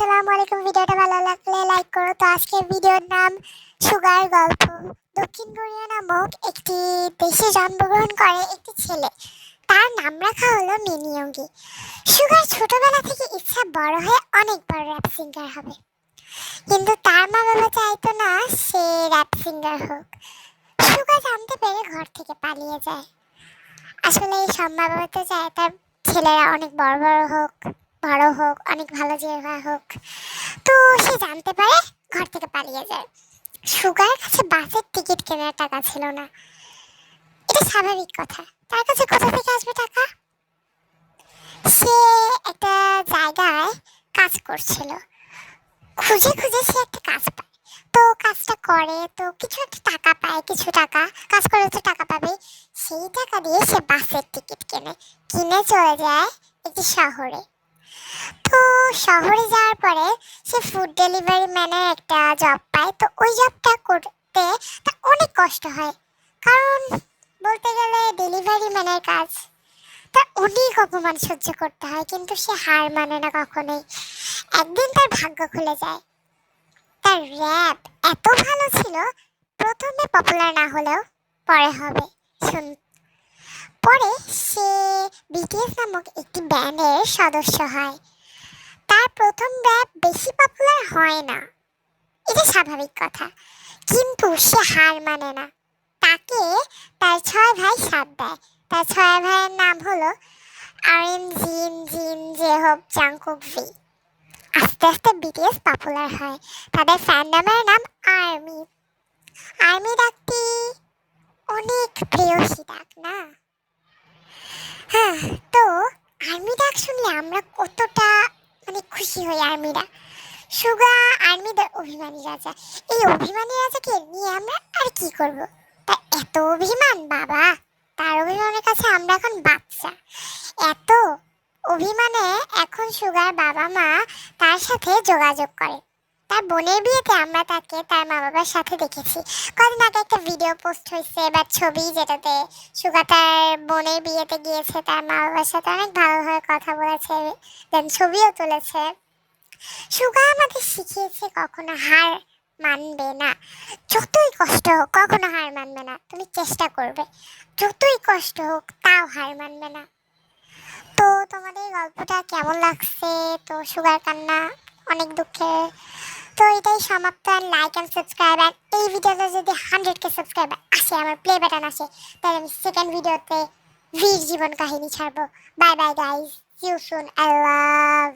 আসসালামু আলাইকুম। ভিডিওটা ভালো লাগলে লাইক করো। তো আজকের ভিডিওর নাম সুগার গল্প। দক্ষিণ কোরিয়া নামক একটি দেশে জন্মগ্রহণ করে একটি ছেলে। তার নাম রাখা হলো মিনিয়ঙ্গি। সুগার ছোটবেলা থেকে ইচ্ছা বড় হয়ে অনেক বড় র্যাপ সিঙ্গার হবে, কিন্তু তার মা বাবা চাইতো না সে র্যাপ সিঙ্গার হোক। সুগার জানতে পেরে ঘর থেকে পালিয়ে যায়। আসলে এই সব মা বাবা তো চায় তার ছেলেরা অনেক বড় বড় হোক, বড় হোক, অনেক ভালো জায়গা হোক। তো সে জানতে পারে, ঘর থেকে পালিয়ে যায়। সুগার কাছে বাসের টিকিট কেনার টাকা ছিল না। এটা স্বাভাবিক কথা, তার কাছে কোথা থেকে আসবে টাকা? সে একটা জায়গায় কাজ করছিল। খুঁজে খুঁজে সে একটা কাজ পায়। তো কাজটা করে, তো কিছু একটা টাকা পায়, কিছু টাকা কাজ করে তো টাকা পাবে। সেই টাকা দিয়ে সে বাসের টিকিট কিনে চলে যায় একটি শহরে। তো শহরে যাওয়ার পরে সে ফুড ডেলিভারি ম্যানের একটা জব পায়। তো ওই জবটা করতে তার অনেক কষ্ট হয়, কারণ বলতে গেলে ডেলিভারি ম্যানের কাজ, তার অনেক অপমান সহ্য করতে হয়, কিন্তু সে হার মানে না কখনোই। একদিন তার ভাগ্য খুলে যায়। তার র্যাপ এত ভালো ছিল, প্রথমে পপুলার না হলেও পরে হবে। শুন, পরে সে বিটিএস নামক একটি ব্যান্ডের সদস্য হয়। তার প্রথম র্যাপ বেশি পপুলার হয় না, এটা স্বাভাবিক কথা, কিন্তু সে হার মানে না। তাকে তার 6 ভাই সাথ দেয়। তার 6 ভাইয়ের নাম হলো আরএম, জিন, জেহব, জাংকুক, ভি। আস্তে আস্তে বিটিএস পপুলার হয়। তাদের ফ্যান্ডমের নাম আর্মি। আর্মি ডাকটি অনেক প্রেয়সী ডাক না? হ্যাঁ। তো আর্মি ডাক শুনলে আমরা কতটা খুশি হই আর্মিরা। সুগা আর্মিদের অভিমানী রাজা। এই অভিমানী রাজাকে নিয়ে আমরা আর কি করব? তার এত অভিমান, বাবা! তার অভিমানের কাছে আমরা এখন বাচ্চা। এত অভিমানে এখন সুগার বাবা মা তার সাথে যোগাযোগ করে। তার বোনের বিয়েতে আমরা তাকে তার মা বাবার সাথে দেখেছি। কদিন আগে একটা ভিডিও পোস্ট হয়েছে বা ছবি, যেটাতে সুগা তার বোনের বিয়েতে গিয়েছে, তার মা বাবার সাথে অনেক ভালোভাবে কথা বলেছে, দেন ছবিও তুলেছে। সুগা আমাদের শিখিয়েছে কখনো হার মানবে না। যতই কষ্ট হোক কখনো হার মানবে না, তুমি চেষ্টা করবে। যতই কষ্ট হোক তাও হার মানবে না। তো তোমাদের গল্পটা কেমন লাগছে? তো সুগার কান্না অনেক দুঃখের। তো এটাই সমাপ্ত। Like and subscribe. আর এই ভিডিওতে যদি 100K সাবস্ক্রাইবার আসে, আমার প্লে বাটন আসে, তাহলে আমি সেকেন্ড ভিডিওতে ভির জীবন কাহিনী ছাড়বো। Bye bye guys, see you soon. I love